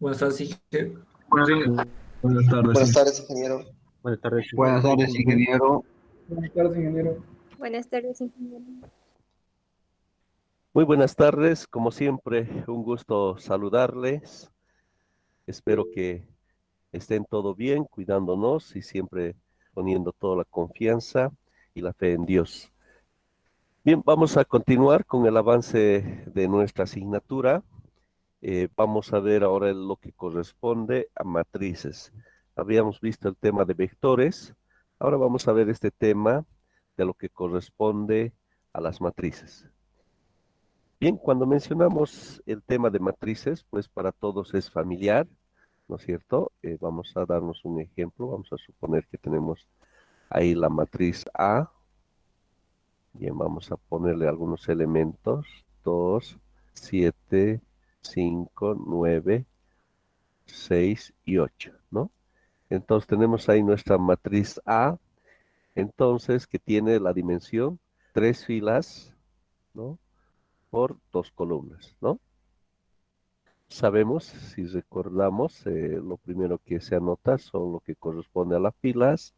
Buenas tardes, Buenos días. Buenas tardes, Buenas sí. tardes, ingeniero. Buenas tardes, Buenas tardes, ingeniero. buenas tardes, ingeniero. Buenas tardes, ingeniero. Muy buenas tardes, como siempre, un gusto saludarles. Espero que estén todo bien, cuidándonos y siempre poniendo toda la confianza y la fe en Dios. Bien, vamos a continuar con el avance de nuestra asignatura. Vamos a ver ahora lo que corresponde a matrices. Habíamos visto el tema de vectores, ahora vamos a ver este tema de lo que corresponde a las matrices. Bien, cuando mencionamos el tema de matrices, pues para todos es familiar, ¿no es cierto? Vamos a darnos un ejemplo, vamos a suponer que tenemos ahí la matriz A. Bien, vamos a ponerle algunos elementos, 2, 7, 5, 9, 6 y 8, ¿no? Entonces tenemos ahí nuestra matriz A, entonces que tiene la dimensión 3 filas, ¿no? Por 2 columnas, ¿no? Sabemos, si recordamos, lo primero que se anota son lo que corresponde a las filas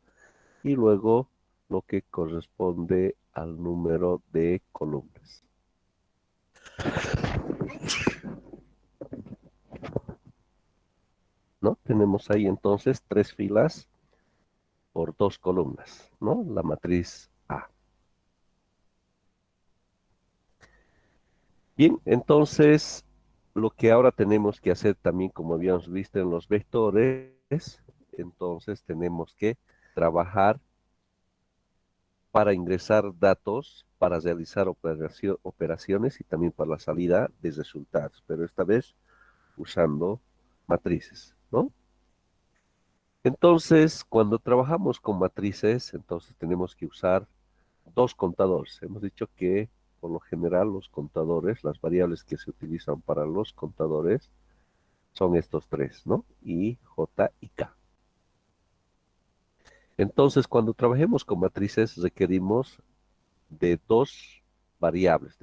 y luego lo que corresponde al número de columnas. ¿No? Tenemos ahí entonces 3 filas por 2 columnas, ¿no? La matriz A. Bien, entonces lo que ahora tenemos que hacer también, como habíamos visto en los vectores, entonces tenemos que trabajar para ingresar datos, para realizar operaciones y también para la salida de resultados, pero esta vez usando matrices, ¿no? Entonces, cuando trabajamos con matrices, entonces tenemos que usar dos contadores. Hemos dicho que por lo general los contadores, las variables que se utilizan para los contadores son estos tres, ¿no? I, J y K. Entonces, cuando trabajemos con matrices, requerimos de dos variables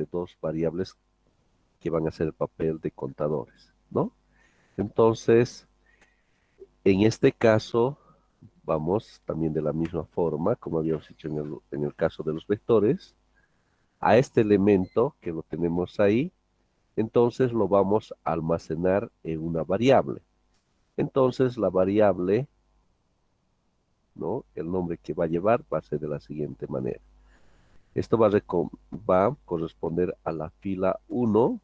que van a ser el papel de contadores, ¿no? Entonces, en este caso, vamos también de la misma forma, como habíamos hecho en el caso de los vectores, a este elemento que lo tenemos ahí, entonces lo vamos a almacenar en una variable. Entonces, la variable, ¿no? El nombre que va a llevar va a ser de la siguiente manera. Esto va a corresponder a la fila 1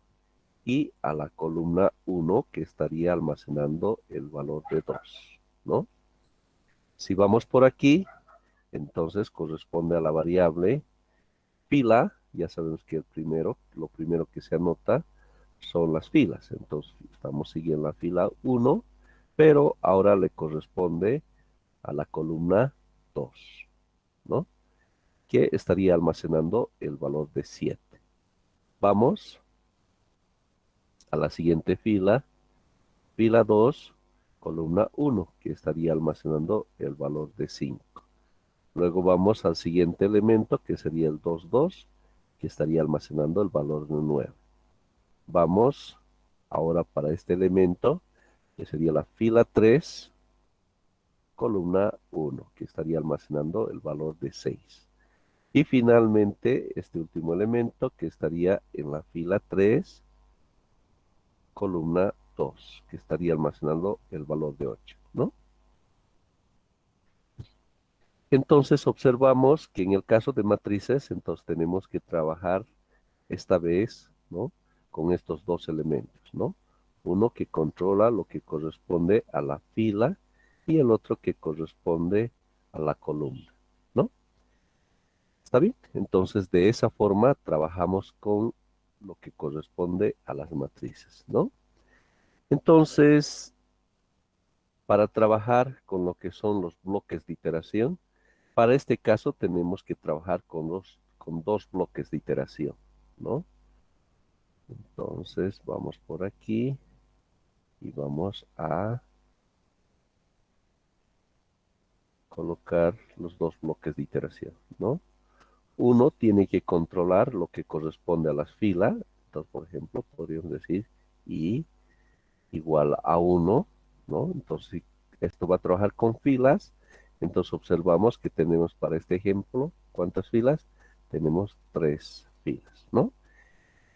y a la columna 1 que estaría almacenando el valor de 2, ¿no? Si vamos por aquí, entonces corresponde a la variable fila, ya sabemos que lo primero que se anota son las filas, entonces estamos siguiendo la fila 1, pero ahora le corresponde a la columna 2, ¿no? Que estaría almacenando el valor de 7. Vamos a la siguiente fila, fila 2, columna 1, que estaría almacenando el valor de 5. Luego vamos al siguiente elemento, que sería el 2, 2, que estaría almacenando el valor de 9. Vamos ahora para este elemento, que sería la fila 3, columna 1, que estaría almacenando el valor de 6. Y finalmente, este último elemento, que estaría en la fila 3, columna 2, que estaría almacenando el valor de 8, ¿no? Entonces observamos que en el caso de matrices, entonces tenemos que trabajar esta vez, ¿no? Con estos dos elementos, ¿no? Uno que controla lo que corresponde a la fila y el otro que corresponde a la columna, ¿no? ¿Está bien? Entonces de esa forma trabajamos con lo que corresponde a las matrices, ¿no? Entonces, para trabajar con lo que son los bloques de iteración, para este caso tenemos que trabajar con dos bloques de iteración, ¿no? Entonces vamos por aquí y vamos a colocar los dos bloques de iteración, ¿no? Uno tiene que controlar lo que corresponde a las filas. Entonces, por ejemplo, podríamos decir I igual a 1, ¿no? Entonces, si esto va a trabajar con filas, entonces observamos que tenemos para este ejemplo, ¿cuántas filas? Tenemos 3 filas, ¿no?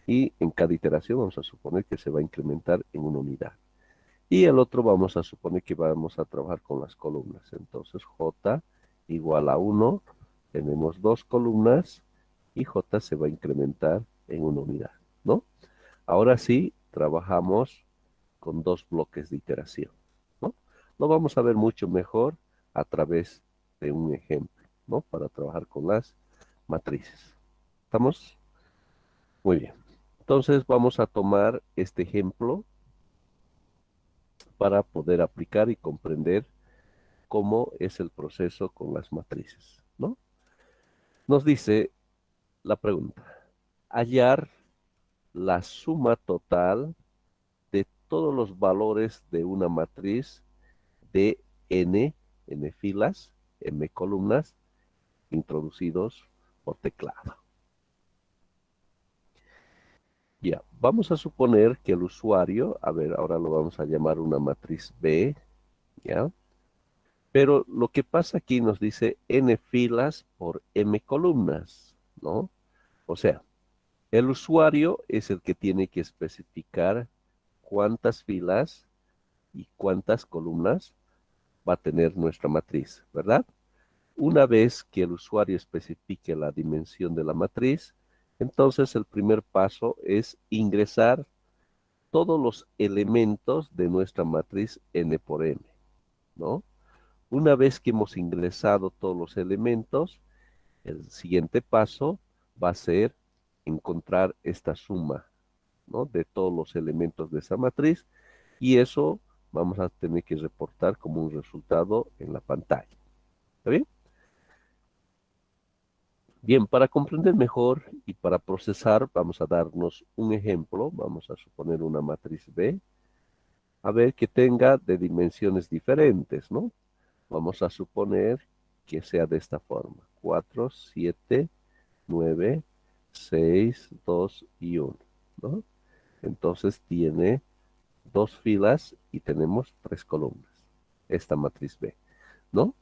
Y en cada iteración vamos a suponer que se va a incrementar en una unidad. Y el otro vamos a suponer que vamos a trabajar con las columnas. Entonces, J igual a 1, tenemos 2 columnas y J se va a incrementar en una unidad, ¿no? Ahora sí, trabajamos con 2 bloques de iteración, ¿no? Lo vamos a ver mucho mejor a través de un ejemplo, ¿no? Para trabajar con las matrices. ¿Estamos? Muy bien. Entonces vamos a tomar este ejemplo para poder aplicar y comprender cómo es el proceso con las matrices, ¿no? Nos dice la pregunta, hallar la suma total de todos los valores de una matriz de n filas, m columnas, introducidos por teclado. Ya, vamos a suponer que el usuario, a ver, ahora lo vamos a llamar una matriz B, ¿ya? Pero lo que pasa aquí nos dice n filas por m columnas, ¿no? O sea, el usuario es el que tiene que especificar cuántas filas y cuántas columnas va a tener nuestra matriz, ¿verdad? Una vez que el usuario especifique la dimensión de la matriz, entonces el primer paso es ingresar todos los elementos de nuestra matriz n por m, ¿no? Una vez que hemos ingresado todos los elementos, el siguiente paso va a ser encontrar esta suma, ¿no? De todos los elementos de esa matriz y eso vamos a tener que reportar como un resultado en la pantalla. ¿Está bien? Bien, para comprender mejor y para procesar, vamos a darnos un ejemplo. Vamos a suponer una matriz B, a ver que tenga de dimensiones diferentes, ¿no? Vamos a suponer que sea de esta forma. 4, 7, 9, 6, 2 y 1, ¿no? Entonces tiene 2 filas y tenemos 3 columnas. Esta matriz B, ¿no?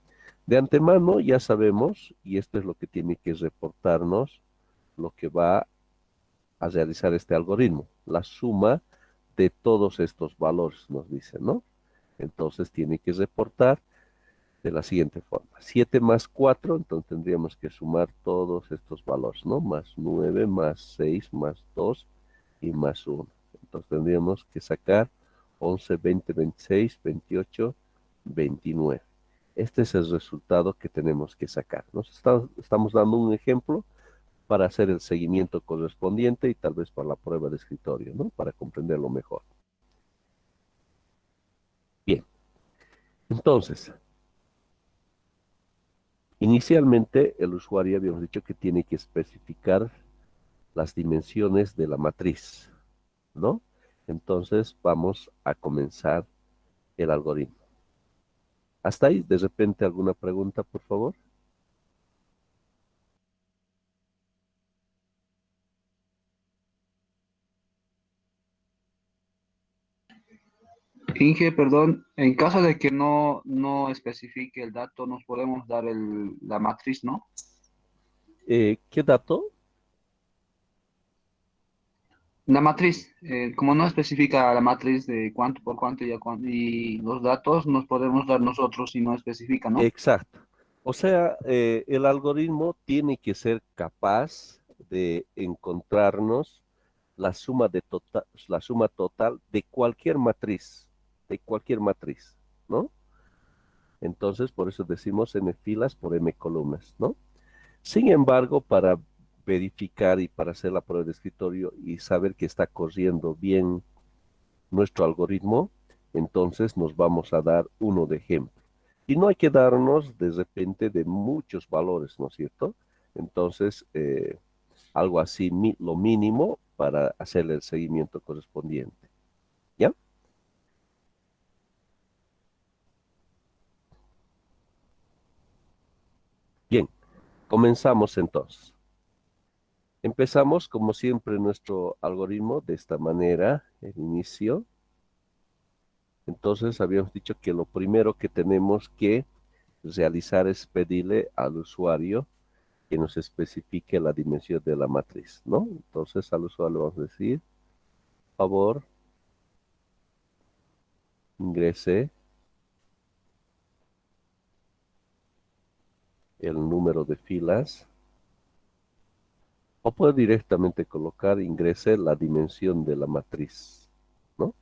De antemano ya sabemos, y esto es lo que tiene que reportarnos, lo que va a realizar este algoritmo, la suma de todos estos valores, nos dice, ¿no? Entonces tiene que reportar de la siguiente forma. 7 más 4, entonces tendríamos que sumar todos estos valores, ¿no? Más 9, más 6, más 2 y más 1. Entonces tendríamos que sacar 11, 20, 26, 28, 29. Este es el resultado que tenemos que sacar. Estamos dando un ejemplo para hacer el seguimiento correspondiente y tal vez para la prueba de escritorio, ¿no? Para comprenderlo mejor. Bien, entonces, inicialmente el usuario habíamos dicho que tiene que especificar las dimensiones de la matriz, ¿no? Entonces vamos a comenzar el algoritmo. ¿Hasta ahí? ¿De repente alguna pregunta, por favor? Inge, perdón, en caso de que no especifique el dato, nos podemos dar la matriz, ¿no? ¿Qué dato? La matriz, como no especifica la matriz de cuánto por cuánto y los datos nos podemos dar nosotros si no especifica, ¿no? Exacto. O sea, el algoritmo tiene que ser capaz de encontrarnos la suma total de cualquier matriz, ¿no? Entonces, por eso decimos n filas por m columnas, ¿no? Sin embargo, para verificar y para hacer la prueba de escritorio y saber que está corriendo bien nuestro algoritmo, entonces nos vamos a dar uno de ejemplo. Y no hay que darnos de repente de muchos valores, ¿no es cierto? Entonces, algo así, lo mínimo para hacerle el seguimiento correspondiente. ¿Ya? Bien, comenzamos entonces. Empezamos, como siempre, nuestro algoritmo de esta manera, el inicio. Entonces habíamos dicho que lo primero que tenemos que realizar es pedirle al usuario que nos especifique la dimensión de la matriz, ¿no? Entonces al usuario vamos a decir, por favor, ingrese el número de filas, o puede directamente colocar, ingrese la dimensión de la matriz, ¿no?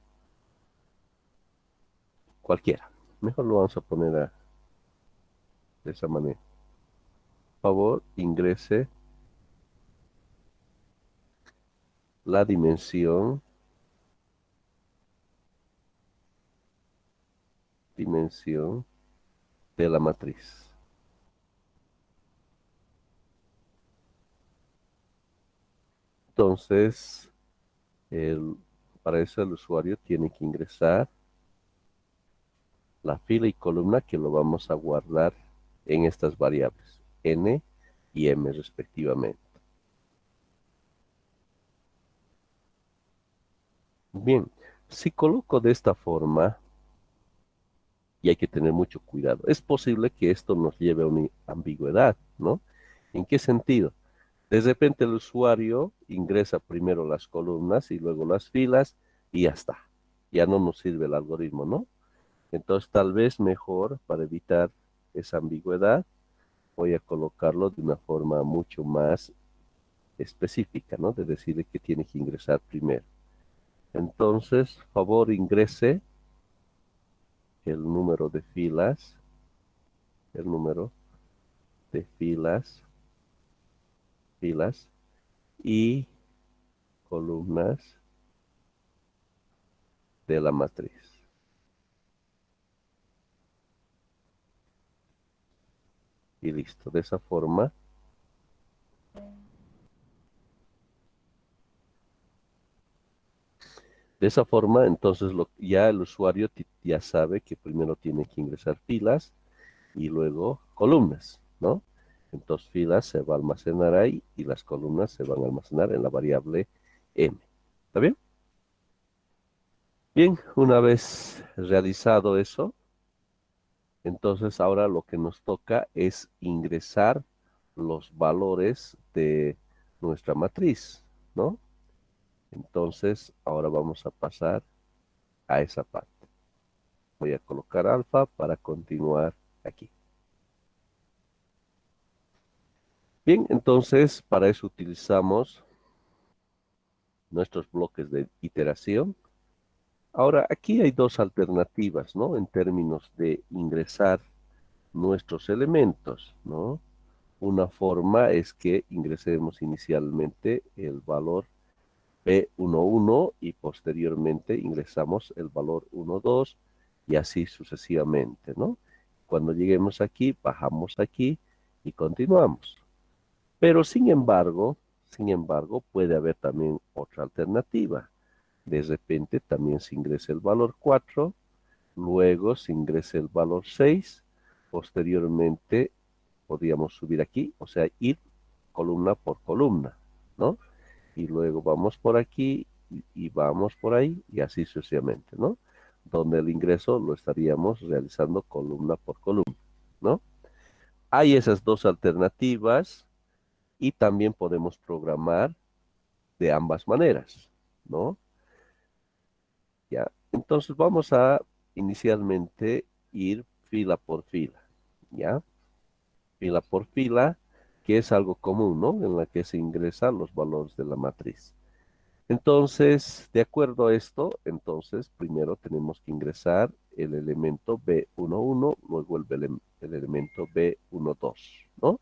Cualquiera. Mejor lo vamos a poner de esa manera. Por favor, ingrese la dimensión de la matriz. Entonces, para eso el usuario tiene que ingresar la fila y columna que lo vamos a guardar en estas variables, n y m respectivamente. Bien, si coloco de esta forma, y hay que tener mucho cuidado, es posible que esto nos lleve a una ambigüedad, ¿no? ¿En qué sentido? De repente el usuario ingresa primero las columnas y luego las filas y ya está. Ya no nos sirve el algoritmo, ¿no? Entonces tal vez mejor para evitar esa ambigüedad voy a colocarlo de una forma mucho más específica, ¿no? De decirle que tiene que ingresar primero. Entonces, favor ingrese el número de filas, el número de filas y columnas de la matriz. Y listo. De esa forma, entonces ya el usuario ya sabe que primero tiene que ingresar filas y luego columnas, ¿no? Entonces filas se va a almacenar ahí y las columnas se van a almacenar en la variable m. ¿Está bien? Bien, una vez realizado eso, entonces ahora lo que nos toca es ingresar los valores de nuestra matriz, ¿no? Entonces ahora vamos a pasar a esa parte. Voy a colocar alfa para continuar aquí. Bien, entonces para eso utilizamos nuestros bloques de iteración. Ahora, aquí hay dos alternativas, ¿no? En términos de ingresar nuestros elementos, ¿no? Una forma es que ingresemos inicialmente el valor P11 y posteriormente ingresamos el valor 12 y así sucesivamente, ¿no? Cuando lleguemos aquí, bajamos aquí y continuamos. Pero sin embargo, puede haber también otra alternativa. De repente también se ingresa el valor 4, luego se ingresa el valor 6, posteriormente podríamos subir aquí, o sea, ir columna por columna, ¿no? Y luego vamos por aquí y vamos por ahí y así sucesivamente, ¿no? Donde el ingreso lo estaríamos realizando columna por columna, ¿no? Hay esas dos alternativas y también podemos programar de ambas maneras, ¿no? Ya, entonces vamos a inicialmente ir fila por fila, ¿ya? Fila por fila, que es algo común, ¿no? En la que se ingresan los valores de la matriz. Entonces, de acuerdo a esto, entonces primero tenemos que ingresar el elemento B11, luego el elemento B12, ¿no?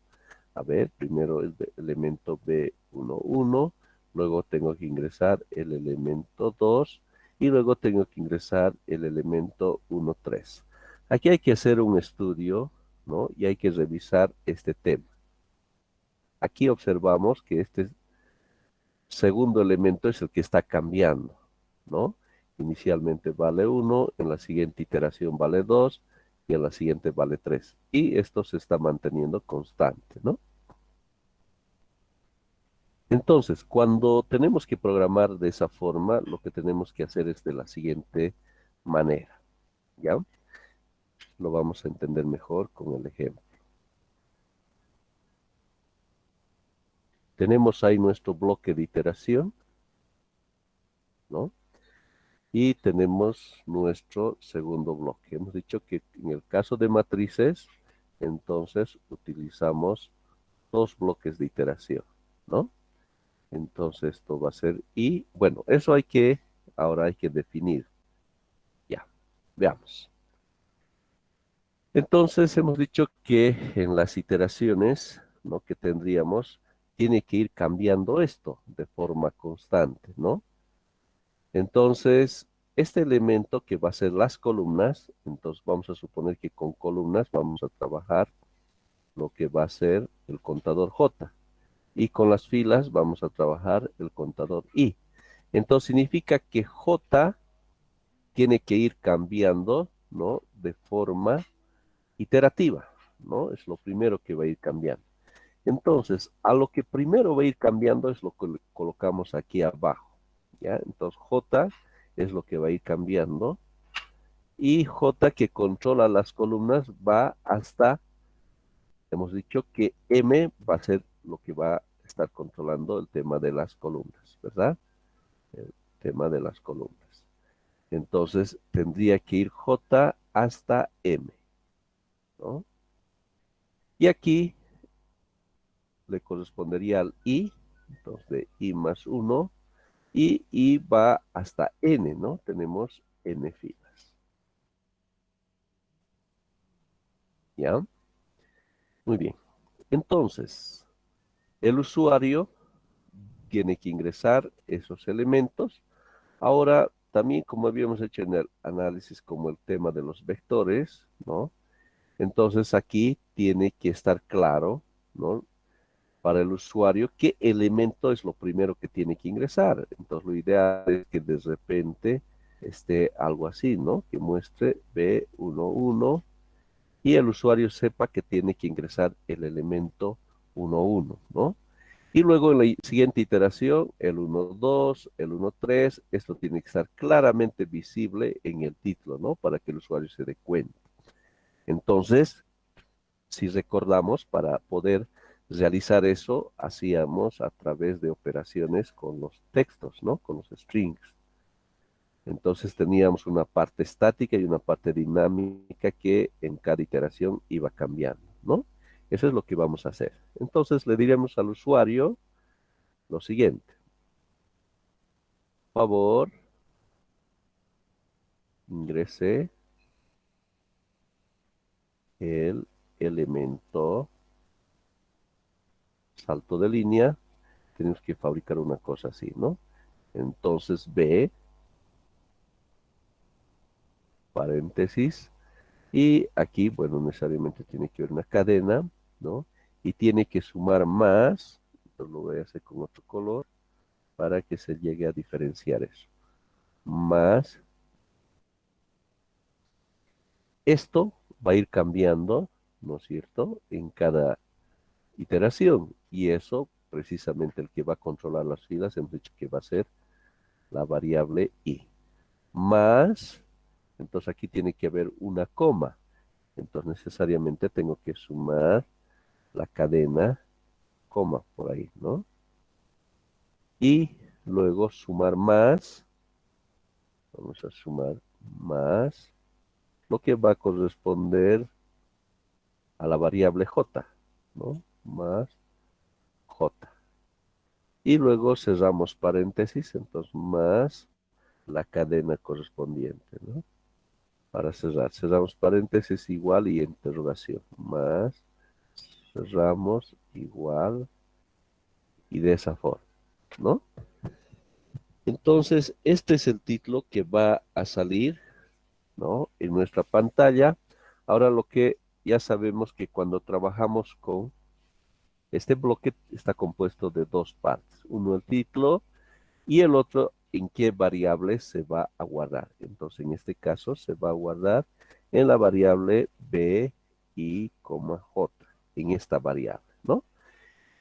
A ver, primero el elemento B11, luego tengo que ingresar el elemento 2 y luego tengo que ingresar el elemento 13. Aquí hay que hacer un estudio, ¿no? Y hay que revisar este tema. Aquí observamos que este segundo elemento es el que está cambiando, ¿no? Inicialmente vale 1, en la siguiente iteración vale 2 y en la siguiente vale 3. Y esto se está manteniendo constante, ¿no? Entonces, cuando tenemos que programar de esa forma, lo que tenemos que hacer es de la siguiente manera. ¿ya? Lo vamos a entender mejor con el ejemplo. Tenemos ahí nuestro bloque de iteración, ¿no? Y tenemos nuestro segundo bloque. Hemos dicho que en el caso de matrices, entonces utilizamos dos bloques de iteración, ¿no? Entonces esto va a ser y, bueno, eso ahora hay que definir. Ya, veamos. Entonces hemos dicho que en las iteraciones, ¿no? que tendríamos, tiene que ir cambiando esto de forma constante, ¿no? Entonces, este elemento que va a ser las columnas, entonces vamos a suponer que con columnas vamos a trabajar lo que va a ser el contador J. Y con las filas vamos a trabajar el contador I. Entonces significa que J tiene que ir cambiando, ¿no? De forma iterativa, ¿no? Es lo primero que va a ir cambiando. Entonces, a lo que primero va a ir cambiando es lo que colocamos aquí abajo, ¿ya? Entonces, J es lo que va a ir cambiando y J que controla las columnas va hasta, hemos dicho que M va a ser lo que va a estar controlando el tema de las columnas, ¿verdad? El tema de las columnas. Entonces, tendría que ir J hasta M, ¿no? Y aquí le correspondería al I, entonces de I más 1, y I va hasta N, ¿no? Tenemos N filas. ¿Ya? Muy bien. Entonces, el usuario tiene que ingresar esos elementos. Ahora, también como habíamos hecho en el análisis como el tema de los vectores, ¿no? Entonces aquí tiene que estar claro, ¿no? Para el usuario qué elemento es lo primero que tiene que ingresar. Entonces lo ideal es que de repente esté algo así, ¿no? Que muestre B11 y el usuario sepa que tiene que ingresar el elemento 11, ¿no? Y luego en la siguiente iteración, el 1.2, el 1.3, esto tiene que estar claramente visible en el título, ¿no? Para que el usuario se dé cuenta. Entonces, si recordamos, para poder realizar eso, hacíamos a través de operaciones con los textos, ¿no? Con los strings. Entonces teníamos una parte estática y una parte dinámica que en cada iteración iba cambiando, ¿no? Eso es lo que vamos a hacer. Entonces le diríamos al usuario lo siguiente. Por favor, ingrese el elemento salto de línea. Tenemos que fabricar una cosa así, ¿no? Entonces B, paréntesis, y aquí, bueno, necesariamente tiene que haber una cadena, ¿no? Y tiene que sumar más, entonces lo voy a hacer con otro color, para que se llegue a diferenciar eso. Más, esto va a ir cambiando, ¿no es cierto? En cada iteración, y eso, precisamente el que va a controlar las filas, hemos dicho que va a ser la variable i. Más, entonces aquí tiene que haber una coma, entonces necesariamente tengo que sumar la cadena, coma por ahí, ¿no? Y luego sumar más, vamos a sumar más, lo que va a corresponder a la variable j, ¿no? Más j. Y luego cerramos paréntesis, entonces más la cadena correspondiente, ¿no? Para cerrar, cerramos paréntesis igual y interrogación, más, cerramos igual y de esa forma, ¿no? Entonces, este es el título que va a salir, ¿no? En nuestra pantalla. Ahora lo que ya sabemos que cuando trabajamos con este bloque está compuesto de dos partes. Uno el título y el otro en qué variable se va a guardar. Entonces, en este caso se va a guardar en la variable b, i, j, en esta variable, ¿no?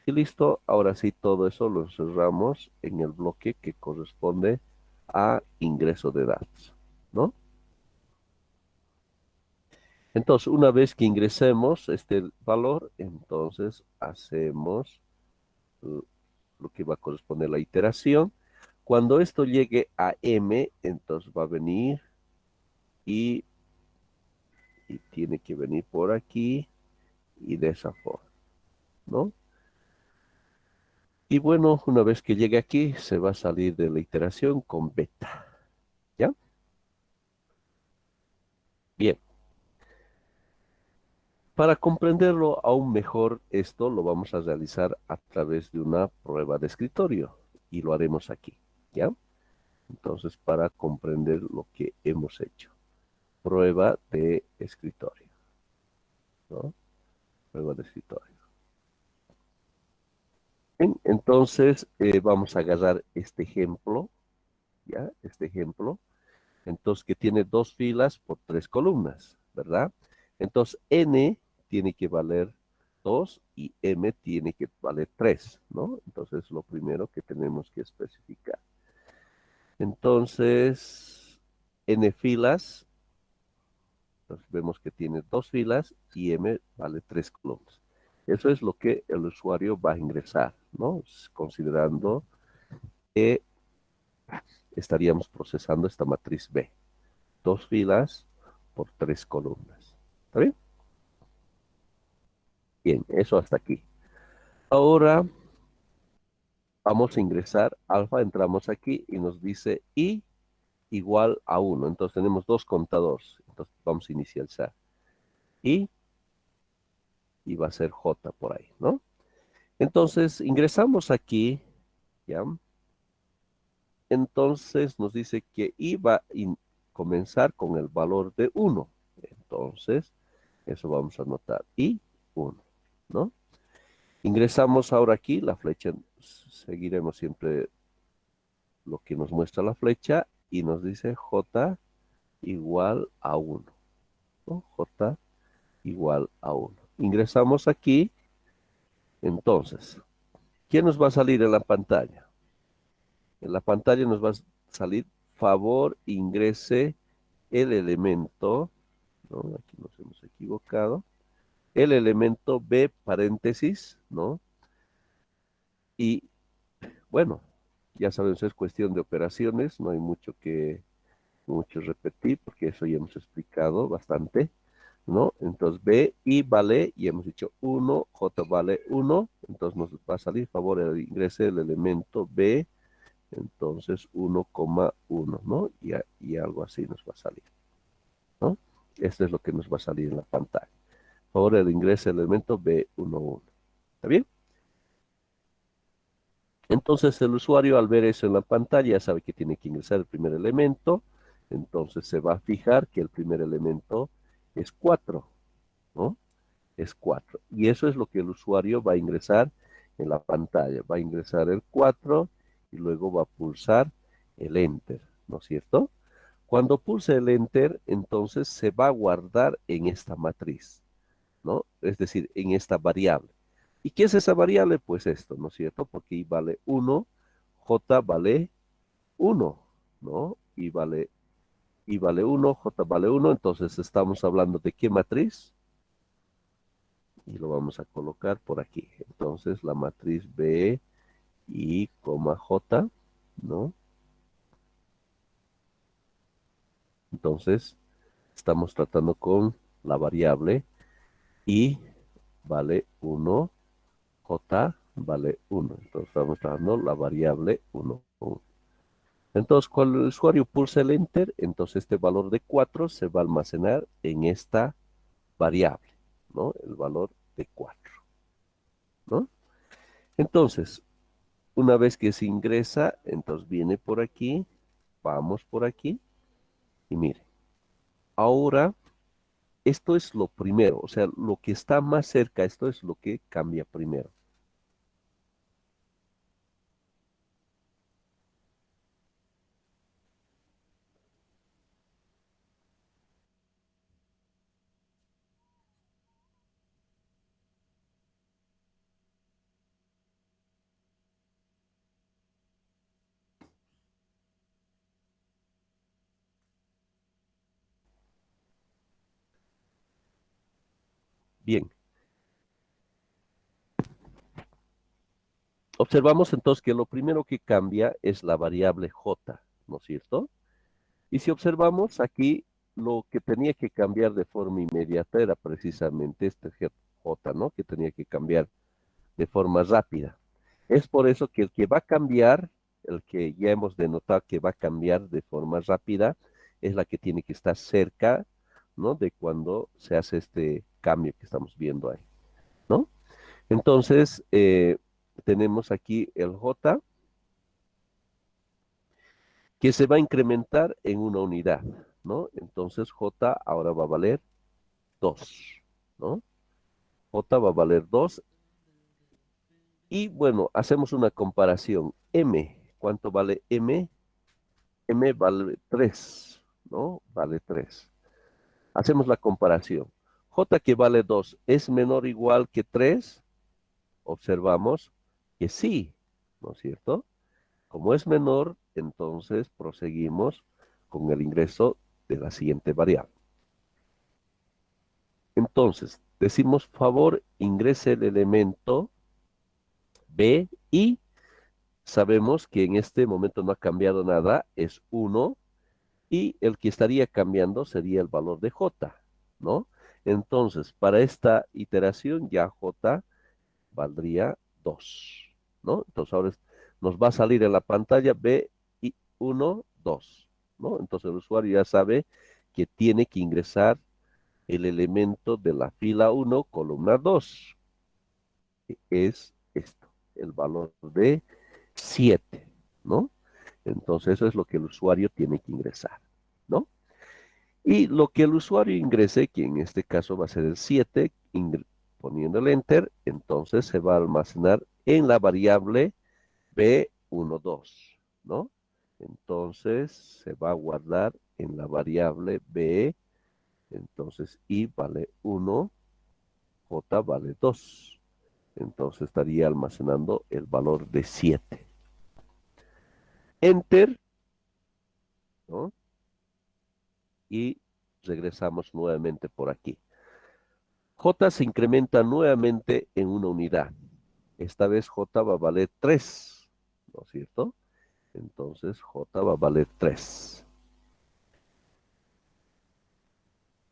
Y listo, ahora sí todo eso lo cerramos en el bloque que corresponde a ingreso de datos, ¿no? Entonces, una vez que ingresemos este valor, entonces hacemos l- lo que va a corresponder a la iteración. Cuando esto llegue a m, entonces va a venir y, y tiene que venir por aquí y de esa forma, ¿no? Y bueno, una vez que llegue aquí, se va a salir de la iteración con beta, ¿ya? Bien, para comprenderlo aún mejor, esto lo vamos a realizar a través de una prueba de escritorio y lo haremos aquí, ¿ya? Entonces, para comprender lo que hemos hecho. Prueba de escritorio, ¿no? Prueba de escritorio. Bien, entonces, vamos a agarrar este ejemplo, ¿ya? Este ejemplo. Entonces, que tiene dos filas por tres columnas, ¿verdad? Entonces, n tiene que valer 2 y m tiene que valer 3, ¿no? Entonces, lo primero que tenemos que especificar. Entonces, n filas, entonces vemos que tiene dos filas y m vale tres columnas. Eso es lo que el usuario va a ingresar, ¿no? Considerando que estaríamos procesando esta matriz B. Dos filas por tres columnas. ¿Está bien? Bien, eso hasta aquí. Ahora vamos a ingresar alfa, entramos aquí y nos dice i igual a 1. Entonces tenemos dos contadores. Entonces vamos a inicializar i y va a ser j por ahí, ¿no? Entonces ingresamos aquí, ¿ya? Entonces nos dice que i va a comenzar con el valor de 1. Entonces, eso vamos a anotar i 1, ¿no? Ingresamos ahora aquí, la flecha, seguiremos siempre lo que nos muestra la flecha y nos dice j igual a 1, ¿no? J igual a 1. Ingresamos aquí, entonces, ¿qué nos va a salir en la pantalla? En la pantalla nos va a salir favor ingrese el elemento, ¿no? Aquí nos hemos equivocado, el elemento B paréntesis, ¿no? Y bueno, ya sabemos, es cuestión de operaciones, no hay mucho repetir, porque eso ya hemos explicado bastante, ¿no? Entonces B y vale, y hemos dicho 1, J vale 1, entonces nos va a salir, favor, ingrese el elemento B, entonces 1,1, ¿no? Y algo así nos va a salir, ¿no? Esto es lo que nos va a salir en la pantalla. Favor, el ingreso el elemento B11. ¿Está bien? Entonces el usuario al ver eso en la pantalla ya sabe que tiene que ingresar el primer elemento, entonces se va a fijar que el primer elemento es 4, ¿no? Es 4. Y eso es lo que el usuario va a ingresar en la pantalla. Va a ingresar el 4 y luego va a pulsar el Enter, ¿no es cierto? Cuando pulse el Enter, entonces se va a guardar en esta matriz, ¿no? Es decir, en esta variable. ¿Y qué es esa variable? Pues esto, ¿no es cierto? Porque I vale 1, J vale 1, ¿no? I vale 1, J vale 1, entonces estamos hablando de qué matriz, y lo vamos a colocar por aquí. Entonces la matriz B y J, ¿no? Entonces estamos tratando con la variable I vale 1, J vale 1. Entonces estamos trabajando la variable 1. Entonces, cuando el usuario pulsa el Enter, entonces este valor de 4 se va a almacenar en esta variable, ¿no? El valor de 4, ¿no? Entonces, una vez que se ingresa, entonces viene por aquí, vamos por aquí, y mire, ahora esto es lo primero, o sea, lo que está más cerca, esto es lo que cambia primero. Bien. Observamos entonces que lo primero que cambia es la variable j, ¿no es cierto? Y si observamos aquí, lo que tenía que cambiar de forma inmediata era precisamente este j, ¿no? Que tenía que cambiar de forma rápida. Es por eso que el que va a cambiar, el que ya hemos denotado que va a cambiar de forma rápida, es la que tiene que estar cerca, ¿no? De cuando se hace este cambio que estamos viendo ahí, ¿no? Entonces, tenemos aquí el j que se va a incrementar en una unidad, ¿no? Entonces, j ahora va a valer 2, ¿no? J va a valer 2. Y bueno, hacemos una comparación. M, ¿cuánto vale M? M vale 3, ¿no? Vale 3. Hacemos la comparación. J que vale 2 es menor o igual que 3. Observamos que sí, ¿no es cierto? Como es menor, entonces proseguimos con el ingreso de la siguiente variable. Entonces, decimos favor, ingrese el elemento B y sabemos que en este momento no ha cambiado nada, es 1, y el que estaría cambiando sería el valor de J, ¿no? Entonces, para esta iteración ya J valdría 2, ¿no? Entonces ahora nos va a salir en la pantalla B y 1, 2, ¿no? Entonces el usuario ya sabe que tiene que ingresar el elemento de la fila 1, columna 2, que es esto, el valor de 7, ¿no? Entonces eso es lo que el usuario tiene que ingresar, ¿no? Y lo que el usuario ingrese, que en este caso va a ser el 7, poniendo el enter, entonces se va a almacenar en la variable B12, ¿no? Entonces se va a guardar en la variable B, entonces I vale 1, J vale 2. Entonces estaría almacenando el valor de 7. Enter, ¿no? Y regresamos nuevamente por aquí. J se incrementa nuevamente en una unidad. Esta vez J va a valer 3, ¿no es cierto? Entonces J va a valer 3.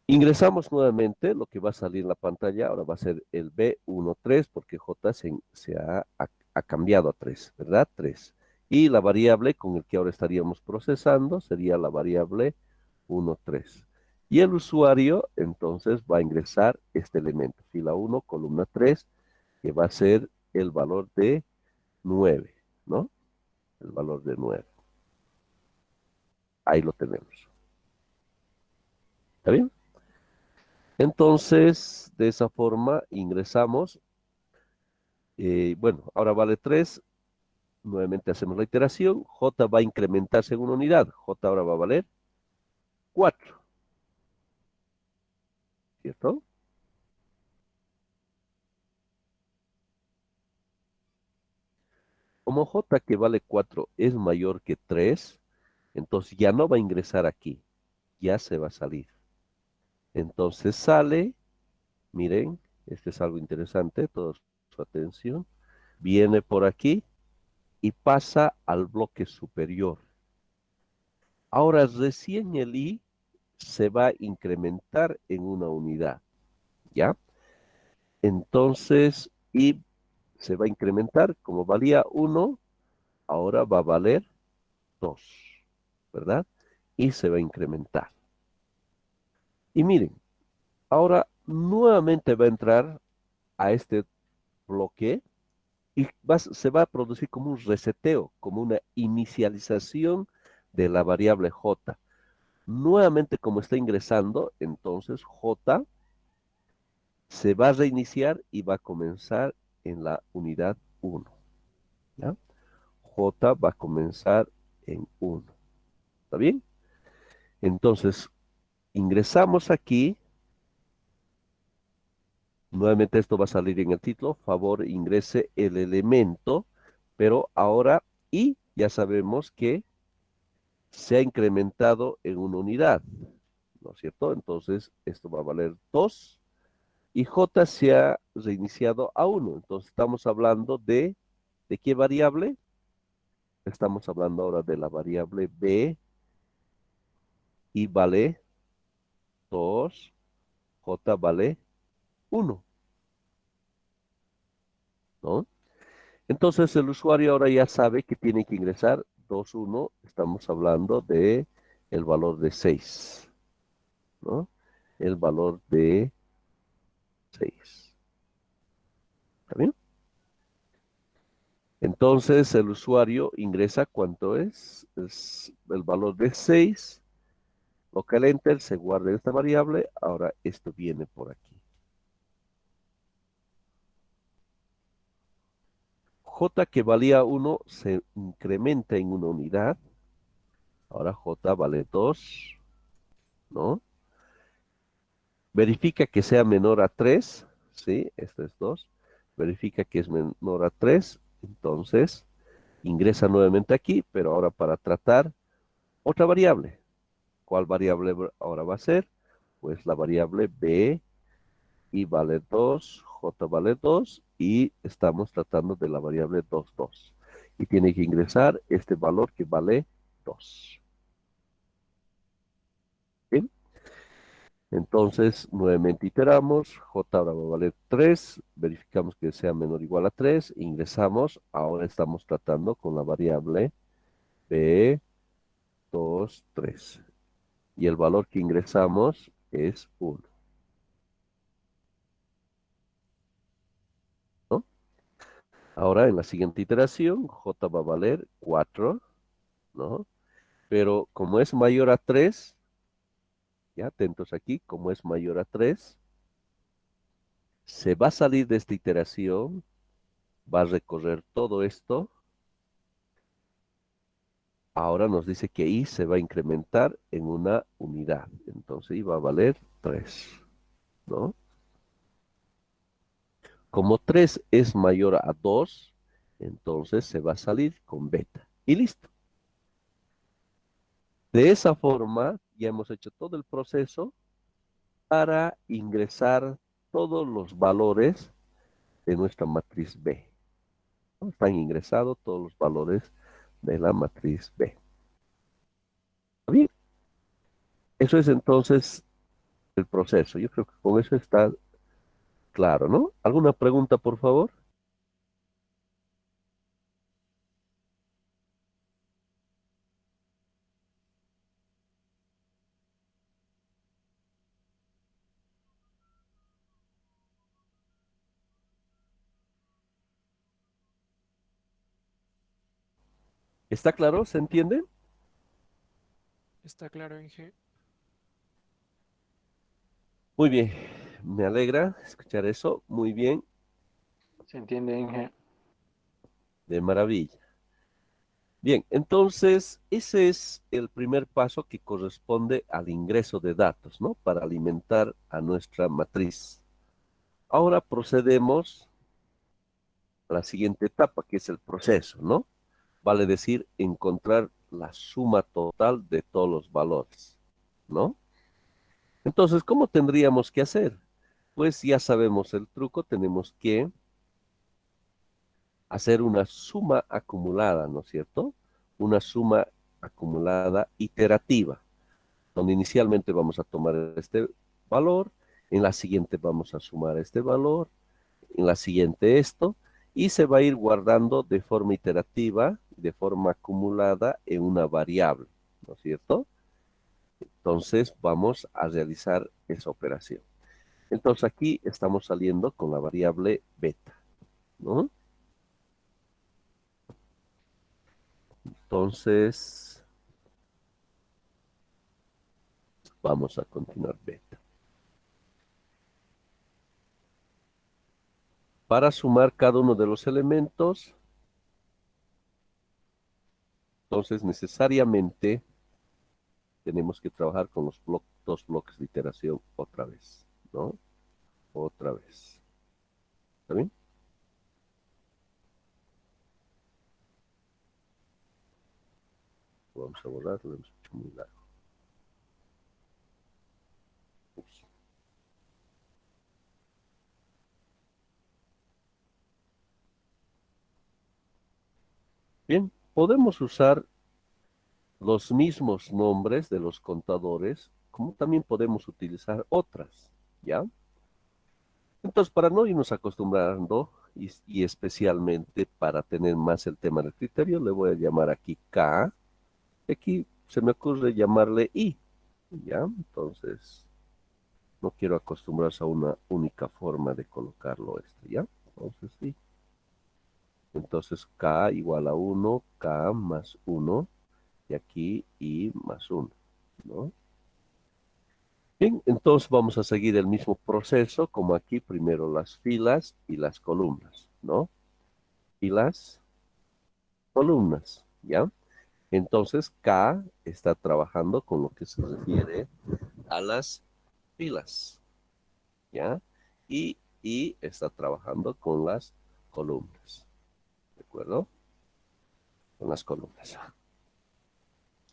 Ingresamos nuevamente, lo que va a salir en la pantalla ahora va a ser el B13 porque J se ha cambiado a 3, ¿verdad? 3. Y la variable con el que ahora estaríamos procesando sería la variable 13. Y el usuario entonces va a ingresar este elemento, fila 1, columna 3, que va a ser el valor de 9, ¿no? El valor de 9. Ahí lo tenemos. ¿Está bien? Entonces, de esa forma ingresamos. Bueno, ahora vale 3. Nuevamente hacemos la iteración. J va a incrementarse en una unidad. J ahora va a valer 4. ¿Cierto? Como J que vale 4 es mayor que 3, entonces ya no va a ingresar aquí. Ya se va a salir. Entonces sale, miren, este es algo interesante, toda su atención. Viene por aquí y pasa al bloque superior. Ahora recién el I se va a incrementar en una unidad, ¿ya? Entonces I se va a incrementar, como valía 1, ahora va a valer 2, ¿verdad? Y se va a incrementar. Y miren, ahora nuevamente va a entrar a este bloque y se va a producir como un reseteo, como una inicialización de la variable j. Nuevamente, como está ingresando, entonces j se va a reiniciar y va a comenzar en la unidad 1, ¿ya? J va a comenzar en 1. ¿Está bien? Entonces, ingresamos aquí. Nuevamente esto va a salir en el título. Favor, ingrese el elemento. Pero ahora, y ya sabemos que se ha incrementado en una unidad, ¿no es cierto? Entonces, esto va a valer 2 y J se ha reiniciado a 1. Entonces estamos hablando ¿de qué variable? Estamos hablando ahora de la variable B y vale 2, J vale 1, ¿no? Entonces el usuario ahora ya sabe que tiene que ingresar 2, 1. Estamos hablando de el valor de 6, ¿no? El valor de 6. ¿Está bien? Entonces el usuario ingresa cuánto es el valor de 6, local enter, se guarda esta variable, ahora esto viene por aquí. J que valía 1 se incrementa en una unidad, ahora J vale 2, ¿no? Verifica que sea menor a 3, ¿sí? Esto es 2. Verifica que es menor a 3, entonces ingresa nuevamente aquí, pero ahora para tratar otra variable. ¿Cuál variable ahora va a ser? Pues la variable B y vale 2, J vale 2 y estamos tratando de la variable 2, 2. Y tiene que ingresar este valor que vale 2. ¿Bien? Entonces, nuevamente iteramos, J ahora va a valer 3, verificamos que sea menor o igual a 3, ingresamos, ahora estamos tratando con la variable B, 2, 3. Y el valor que ingresamos es 1, ¿no? Ahora en la siguiente iteración, J va a valer 4, ¿no? Pero como es mayor a 3, ya atentos aquí, como es mayor a 3, se va a salir de esta iteración, va a recorrer todo esto. Ahora nos dice que I se va a incrementar en una unidad. Entonces I va a valer 3, ¿no? Como 3 es mayor a 2, entonces se va a salir con beta. Y listo. De esa forma, ya hemos hecho todo el proceso para ingresar todos los valores de nuestra matriz B, ¿no? Están ingresados todos los valores de la matriz B. Bien, eso es entonces el proceso. Yo creo que con eso está claro, ¿no? ¿Alguna pregunta, por favor? ¿Está claro? ¿Se entiende? Está claro, Inge. Muy bien, me alegra escuchar eso. Muy bien, ¿Se entiende, Inge? de maravilla. Bien, entonces ese es el primer paso que corresponde al ingreso de datos, ¿no? Para alimentar a nuestra matriz. Ahora procedemos a la siguiente etapa, que es el proceso, ¿no? Vale decir, encontrar la suma total de todos los valores, ¿no? Entonces, ¿cómo tendríamos que hacer? Pues ya sabemos el truco, tenemos que hacer una suma acumulada, ¿no es cierto? Una suma acumulada iterativa, donde inicialmente vamos a tomar este valor, en la siguiente vamos a sumar este valor, en la siguiente esto, y se va a ir guardando de forma iterativa, de forma acumulada en una variable, ¿no es cierto? Entonces vamos a realizar esa operación. Entonces aquí estamos saliendo con la variable beta, ¿no? Entonces vamos a continuar beta. Para sumar cada uno de los elementos, entonces necesariamente tenemos que trabajar con los dos bloques de iteración otra vez, ¿no? Otra vez. ¿Está bien? Lo vamos a borrar, lo hemos hecho muy largo. Ups. podemos usar los mismos nombres de los contadores, como también podemos utilizar otras, ¿ya? Entonces, para no irnos acostumbrando, y especialmente para tener más el tema del criterio, le voy a llamar aquí K. Aquí se me ocurre llamarle I, ¿ya? Entonces, no quiero acostumbrarse a una única forma de colocarlo esto, ¿ya? Entonces, sí. Entonces, K igual a 1, K más 1, y aquí I más 1, ¿no? Bien, entonces vamos a seguir el mismo proceso, como aquí, primero las filas y las columnas, ¿no? Filas, columnas, ¿ya? Entonces, K está trabajando con lo que se refiere a las filas, ¿ya? Y está trabajando con las columnas, ¿de acuerdo? Con las columnas.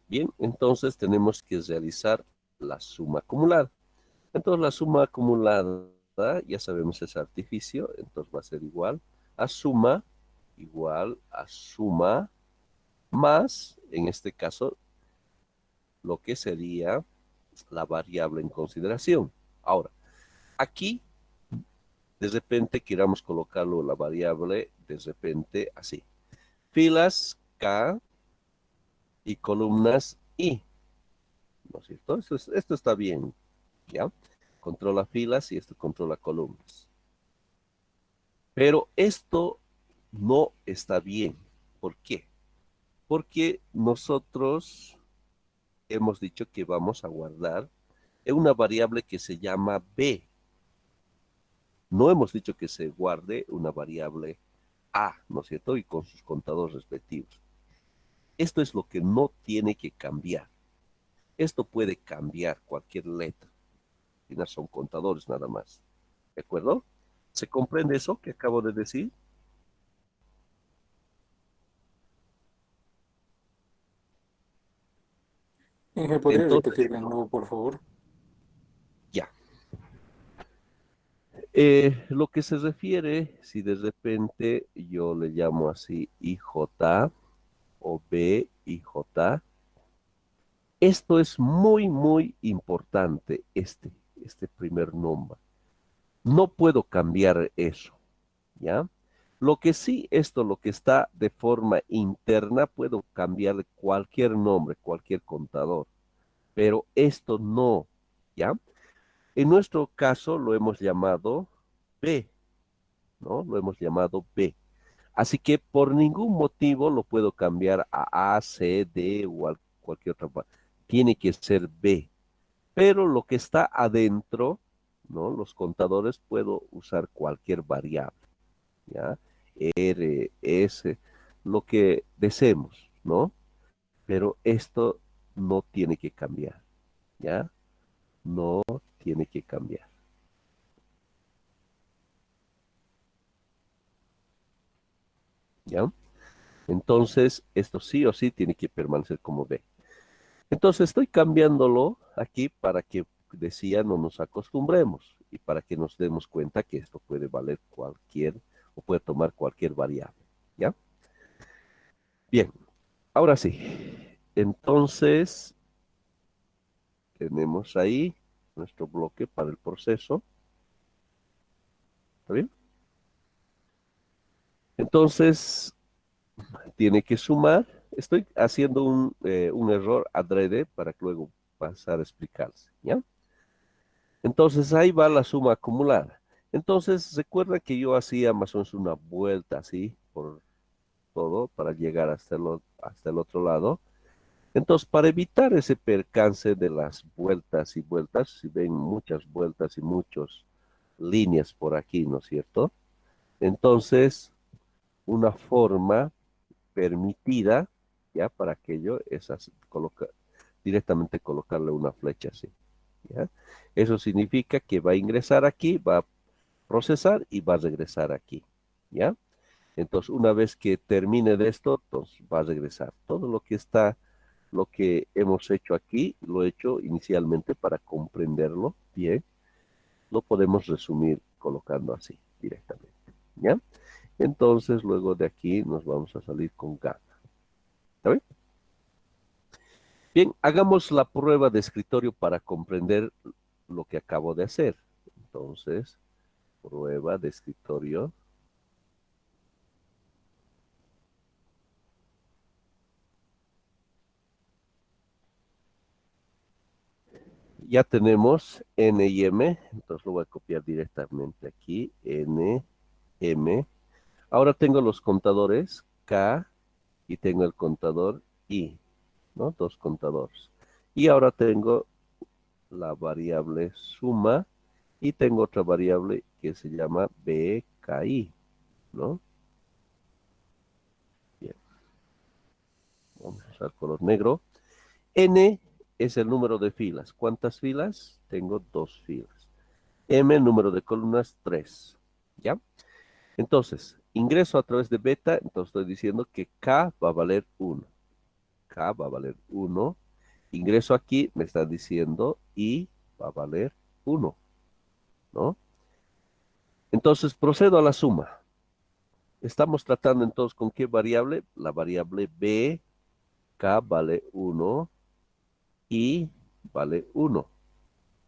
Bien, entonces tenemos que realizar la suma acumulada. Entonces la suma acumulada, ya sabemos es artificio, entonces va a ser igual a suma más, en este caso, lo que sería la variable en consideración. Ahora, aquí, de repente queramos colocarlo la variable, de repente así. Filas K y columnas I, ¿no es cierto? Esto está bien, ¿ya? Controla filas y esto controla columnas. Pero esto no está bien. ¿Por qué? Porque nosotros hemos dicho que vamos a guardar en una variable que se llama B. No hemos dicho que se guarde una variable A, ¿no es cierto? Y con sus contadores respectivos. Esto es lo que no tiene que cambiar. Esto puede cambiar cualquier letra. Al final son contadores nada más. ¿De acuerdo? ¿Se comprende eso que acabo de decir? Inge, ¿podría Entonces, repetir de nuevo, por favor? ya. Lo que se refiere, si de repente yo le llamo así IJ o BIJ, esto es muy, muy importante, este primer nombre. No puedo cambiar eso, ¿ya? Lo que sí, lo que está de forma interna, puedo cambiarle cualquier nombre, cualquier contador, pero esto no, ¿ya? En nuestro caso lo hemos llamado B, ¿no? Lo hemos llamado B. Así que por ningún motivo lo puedo cambiar a C, D o a cualquier otra. Tiene que ser B. Pero lo que está adentro, ¿no? Los contadores puedo usar cualquier variable, ¿ya? R, S, lo que deseemos, ¿no? Pero esto no tiene que cambiar, ¿ya? No tiene que cambiar, ¿ya? Entonces, esto sí o sí tiene que permanecer como B. Entonces, estoy cambiándolo aquí para que, decía, no nos acostumbremos y para que nos demos cuenta que esto puede valer cualquier o puede tomar cualquier variable, ¿ya? Bien, ahora sí. Entonces, tenemos ahí nuestro bloque para el proceso. ¿Está bien? Entonces, tiene que sumar. Estoy haciendo un error adrede para que luego pasar a explicarse, ¿ya? Entonces, ahí va la suma acumulada. Entonces, recuerda que yo hacía más o menos una vuelta así por todo para llegar hasta el otro lado. Entonces, para evitar ese percance de las vueltas y vueltas, si ven muchas vueltas y muchas líneas por aquí, ¿no es cierto? Entonces, una forma permitida, ya para aquello, es directamente colocarle una flecha así, ¿ya? Eso significa que va a ingresar aquí, va a procesar y va a regresar aquí, ¿ya? Entonces, una vez que termine de esto, entonces va a regresar. Todo lo que hemos hecho aquí, lo he hecho inicialmente para comprenderlo bien, lo podemos resumir colocando así directamente, ¿ya? Entonces, luego de aquí nos vamos a salir con gamma. Bien, hagamos la prueba de escritorio para comprender lo que acabo de hacer. Entonces, prueba de escritorio. Ya tenemos N y M, entonces lo voy a copiar directamente aquí, N, M. Ahora tengo los contadores K y tengo el contador I, ¿no? Dos contadores. Y ahora tengo la variable suma y tengo otra variable que se llama BKI, ¿no? Bien, vamos a usar color negro. N es el número de filas. ¿Cuántas filas? Tengo 2 filas. M, número de columnas, 3. ¿Ya? Entonces, ingreso a través de beta, entonces estoy diciendo que K va a valer 1. K va a valer 1. Ingreso aquí, me está diciendo I va a valer 1, ¿no? Entonces, procedo a la suma. Estamos tratando entonces con qué variable? La variable B, K vale 1, I vale 1.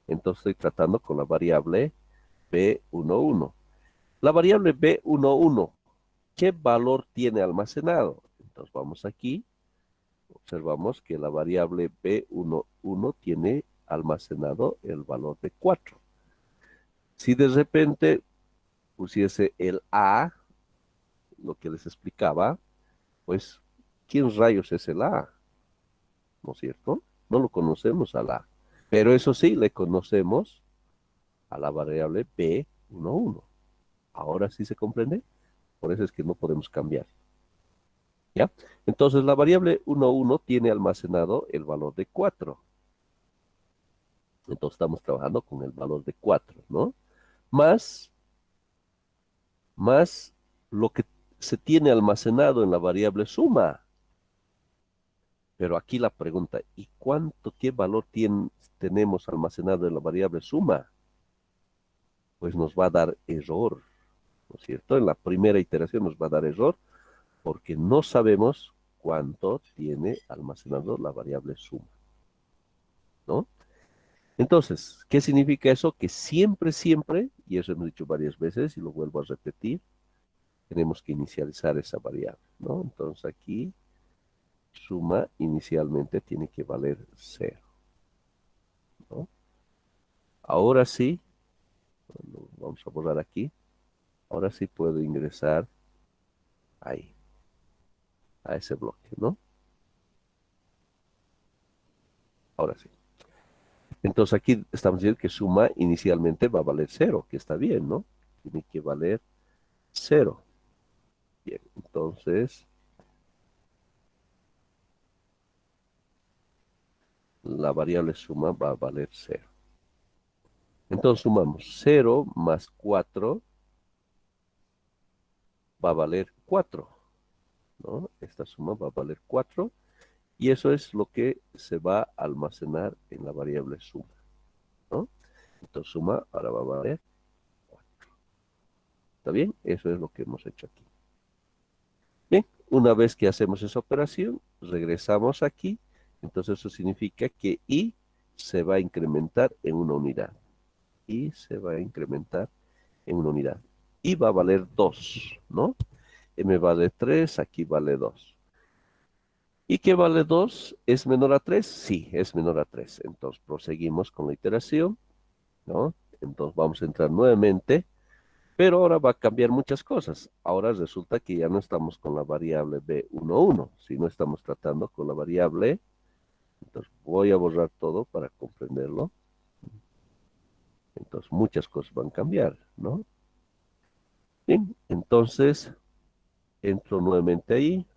Entonces estoy tratando con la variable B11. La variable B11, ¿qué valor tiene almacenado? Entonces vamos aquí, observamos que la variable B11 tiene almacenado el valor de 4. Si de repente pusiese el A, lo que les explicaba, pues, ¿quién rayos es el A? ¿No es cierto? No lo conocemos al A. Pero eso sí, le conocemos a la variable B11. Ahora sí se comprende. Por eso es que no podemos cambiar. ¿Ya? Entonces la variable 11 tiene almacenado el valor de 4. Entonces estamos trabajando con el valor de 4, ¿no? Más lo que se tiene almacenado en la variable suma. Pero aquí la pregunta, ¿y qué valor tenemos almacenado en la variable suma? Pues nos va a dar error, ¿no es cierto? En la primera iteración nos va a dar error porque no sabemos cuánto tiene almacenado la variable suma, ¿no? Entonces, ¿qué significa eso? Que siempre, siempre, y eso hemos dicho varias veces y lo vuelvo a repetir, tenemos que inicializar esa variable, ¿no? Entonces aquí, suma inicialmente tiene que valer 0, ¿no? Ahora sí, vamos a borrar aquí, ahora sí puedo ingresar ahí, a ese bloque, ¿no? Ahora sí. Entonces aquí estamos diciendo que suma inicialmente va a valer 0, que está bien, ¿no? Tiene que valer 0. Bien, entonces la variable suma va a valer 0. Entonces sumamos 0 más 4 va a valer 4, ¿no? Esta suma va a valer 4 y eso es lo que se va a almacenar en la variable suma, ¿no? Entonces suma ahora va a valer 4. ¿Está bien? Eso es lo que hemos hecho aquí. Bien, una vez que hacemos esa operación, regresamos aquí. Entonces eso significa que I se va a incrementar en una unidad. I se va a incrementar en una unidad. I va a valer 2, ¿no? M vale 3, aquí vale 2. ¿Y qué vale 2? ¿Es menor a 3? Sí, es menor a 3. Entonces proseguimos con la iteración, ¿no? Entonces vamos a entrar nuevamente, pero ahora va a cambiar muchas cosas. Ahora resulta que ya no estamos con la variable B11, sino estamos tratando con la variable. Entonces voy a borrar todo para comprenderlo. Entonces muchas cosas van a cambiar, ¿no? Bien, entonces entro nuevamente ahí.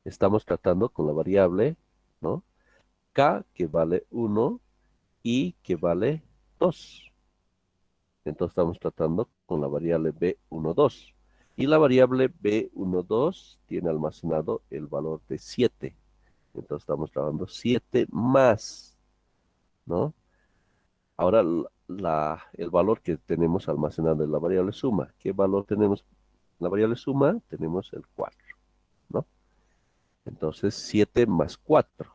Estamos tratando con la variable, ¿no? K que vale 1 y que vale 2. Entonces estamos tratando con la variable B12. Y la variable B12 tiene almacenado el valor de 7. Entonces estamos trabajando 7 más, ¿no? Ahora el valor que tenemos almacenado en la variable suma. ¿Qué valor tenemos en la variable suma? Tenemos el 4, ¿no? Entonces 7 más 4,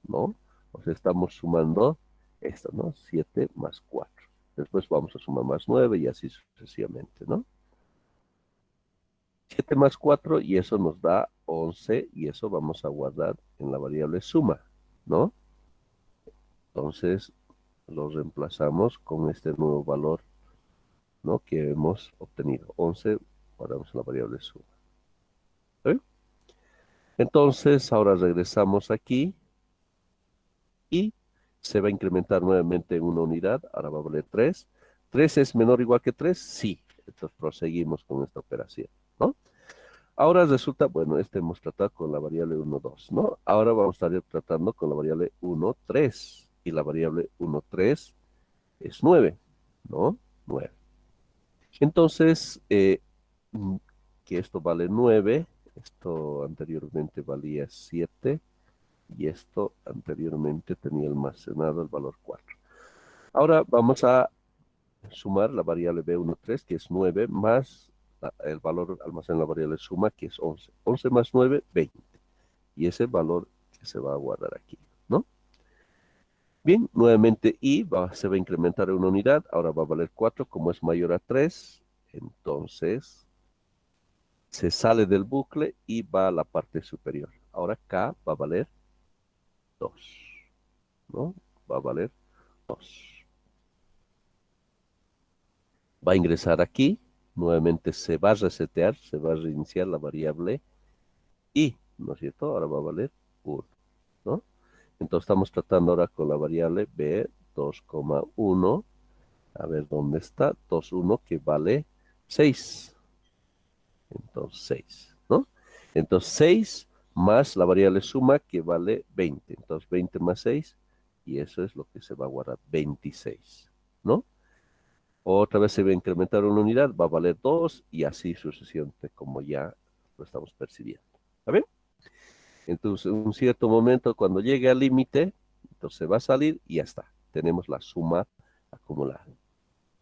¿no? O sea, estamos sumando esto, ¿no? 7 más 4. Después vamos a sumar más 9 y así sucesivamente, ¿no? 7 más 4 y eso nos da 11 y eso vamos a guardar en la variable suma, ¿no? Entonces lo reemplazamos con este nuevo valor, ¿no? Que hemos obtenido. 11 guardamos en la variable suma. ¿Sí? Entonces ahora regresamos aquí y se va a incrementar nuevamente en una unidad. Ahora va a valer 3. ¿3 es menor o igual que 3? Sí. Entonces proseguimos con esta operación, ¿no? Ahora resulta, bueno, hemos tratado con la variable 1, 2, ¿no? Ahora vamos a estar tratando con la variable 1, 3. Y la variable 1, 3 es 9, ¿no? 9. Entonces, que esto vale 9, esto anteriormente valía 7, y esto anteriormente tenía almacenado el valor 4. Ahora vamos a sumar la variable B13, que es 9, más el valor almacenado en la variable suma, que es 11. 11 más 9, 20. Y ese valor que se va a guardar aquí, ¿no? Bien, nuevamente I se va a incrementar en una unidad, ahora va a valer 4, como es mayor a 3, entonces se sale del bucle y va a la parte superior. Ahora K va a valer 2, ¿no? Va a valer 2. Va a ingresar aquí, nuevamente se va a resetear, se va a reiniciar la variable I, ¿no es cierto? Ahora va a valer 1, ¿no? Entonces estamos tratando ahora con la variable B 2,1, a ver dónde está, 2,1 que vale 6. Entonces 6, ¿no? Entonces 6 más la variable suma que vale 20. Entonces 20 más 6 y eso es lo que se va a guardar, 26, ¿no? Otra vez se va a incrementar una unidad, va a valer 2 y así sucesivamente como ya lo estamos percibiendo. ¿Está bien? Entonces en un cierto momento cuando llegue al límite, entonces va a salir y ya está. Tenemos la suma acumulada.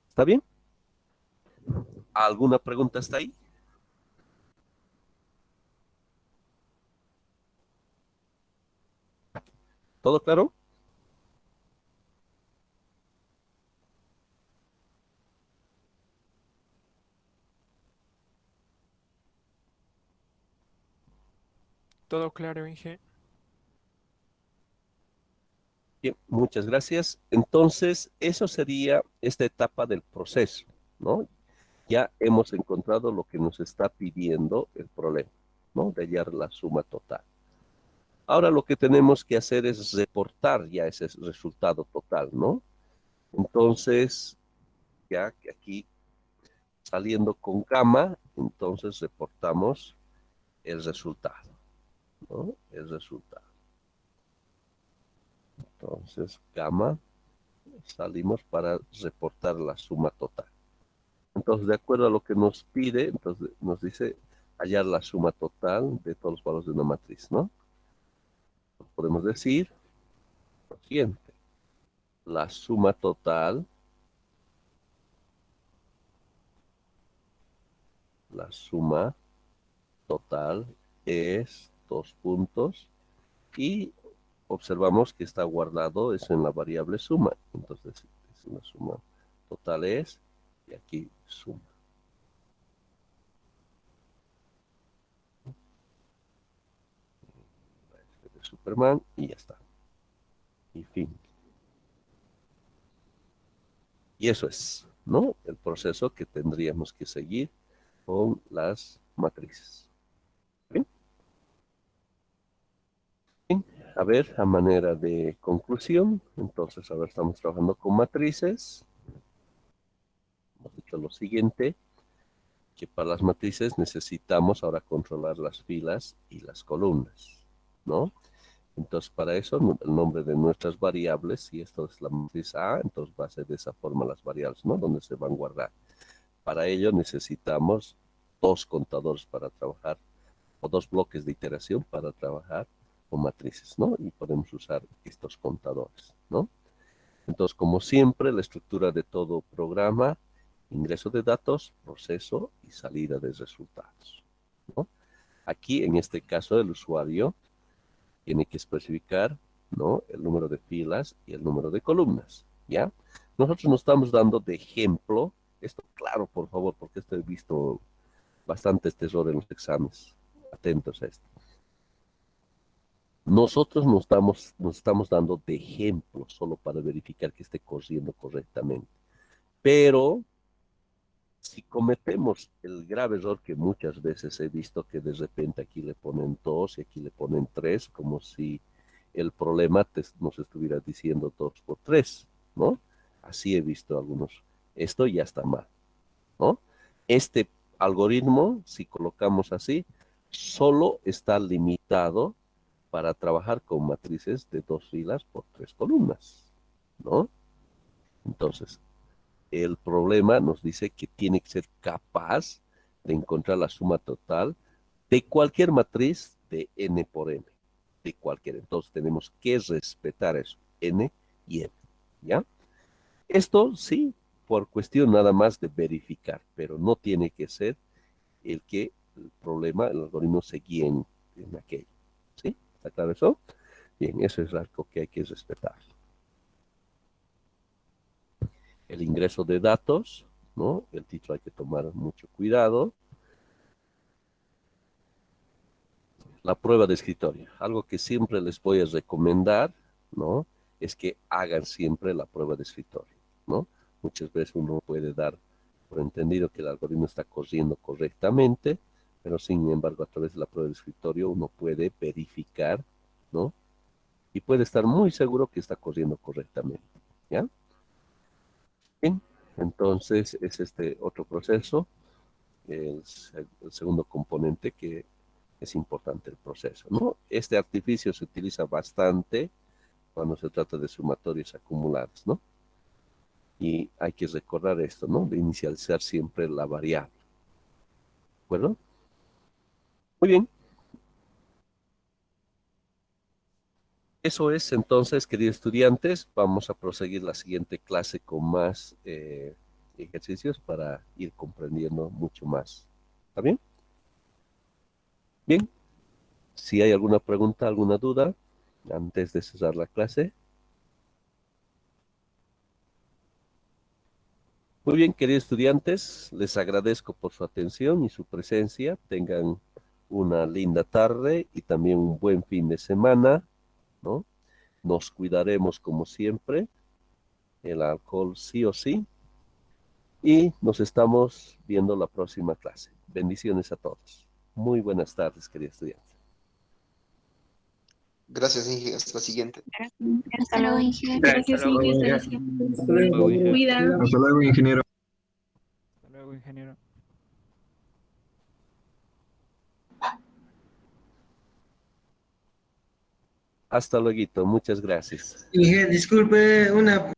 ¿Está bien? ¿Alguna pregunta hasta ahí? ¿Todo claro? Todo claro, Inge. Bien, muchas gracias. Entonces, eso sería esta etapa del proceso, ¿no? Ya hemos encontrado lo que nos está pidiendo el problema, ¿no? De hallar la suma total. Ahora lo que tenemos que hacer es reportar ya ese resultado total, ¿no? Entonces, ya que aquí saliendo con gamma, entonces reportamos el resultado, ¿no? El resultado. Entonces, gamma, salimos para reportar la suma total. Entonces, de acuerdo a lo que nos pide, entonces nos dice hallar la suma total de todos los valores de una matriz, ¿no? Podemos decir lo siguiente. La suma total es 2 puntos y observamos que está guardado eso en la variable suma. Entonces, la suma total es, y aquí suma. De Superman y ya está. Y fin. Y eso es, ¿no? El proceso que tendríamos que seguir con las matrices. ¿Bien? Bien. A ver, a manera de conclusión, entonces ahora estamos trabajando con matrices. Hemos dicho lo siguiente, que para las matrices necesitamos ahora controlar las filas y las columnas, ¿no? Entonces, para eso, el nombre de nuestras variables, si esto es la matriz A, entonces va a ser de esa forma las variables, ¿no? Donde se van a guardar. Para ello necesitamos 2 contadores para trabajar, o 2 bloques de iteración para trabajar con matrices, ¿no? Y podemos usar estos contadores, ¿no? Entonces, como siempre, la estructura de todo programa, ingreso de datos, proceso y salida de resultados, ¿no? Aquí, en este caso, el usuario tiene que especificar, ¿no?, el número de filas y el número de columnas, ¿ya? Nosotros nos estamos dando de ejemplo, esto claro, por favor, porque esto he visto bastantes errores en los exámenes. Atentos a esto. Nosotros nos estamos dando de ejemplo solo para verificar que esté corriendo correctamente. Pero si cometemos el grave error que muchas veces he visto, que de repente aquí le ponen 2 y aquí le ponen 3, como si el problema nos estuviera diciendo 2 por 3, ¿no? Así he visto algunos. Esto ya está mal, ¿no? Este algoritmo, si colocamos así, solo está limitado para trabajar con matrices de 2 filas por 3 columnas, ¿no? Entonces, el problema nos dice que tiene que ser capaz de encontrar la suma total de cualquier matriz de n por n, de cualquier. Entonces, tenemos que respetar eso, n y n, ¿ya? Esto sí, por cuestión nada más de verificar, pero no tiene que ser el problema, el algoritmo se guíe en aquello, ¿sí? ¿Está claro eso? Bien, eso es algo que hay que respetar. El ingreso de datos, ¿no? El título hay que tomar mucho cuidado. La prueba de escritorio, algo que siempre les voy a recomendar, ¿no?, es que hagan siempre la prueba de escritorio, ¿no? Muchas veces uno puede dar por entendido que el algoritmo está corriendo correctamente, pero sin embargo a través de la prueba de escritorio uno puede verificar, ¿no?, y puede estar muy seguro que está corriendo correctamente, ¿ya? Bien, entonces es este otro proceso, el segundo componente que es importante el proceso, ¿no? Este artificio se utiliza bastante cuando se trata de sumatorios acumulados, ¿no? Y hay que recordar esto, ¿no? De inicializar siempre la variable. ¿De acuerdo? Muy bien. Eso es entonces, queridos estudiantes. Vamos a proseguir la siguiente clase con más ejercicios para ir comprendiendo mucho más. ¿Está bien? Bien. Si hay alguna pregunta, alguna duda, antes de cerrar la clase. Muy bien, queridos estudiantes, les agradezco por su atención y su presencia. Tengan una linda tarde y también un buen fin de semana, ¿no? Nos cuidaremos como siempre, el alcohol sí o sí, y nos estamos viendo la próxima clase. Bendiciones a todos. Muy buenas tardes, queridos estudiantes. Gracias, Inge. Hasta la siguiente. Hasta luego, Inge. Gracias, Inge. Hasta la siguiente. Cuidado. Hasta luego, ingeniero. Hasta luego, ingeniero. Hasta luego, muchas gracias. Inge, disculpe, una